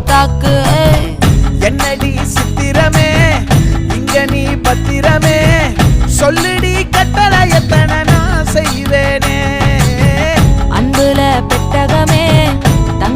தாக்கு. என்னடி சித்திரமே இங்க நீ பத்திரமே சொல்லுடி கட்டளை எத்தனை நான் செய்வேன்.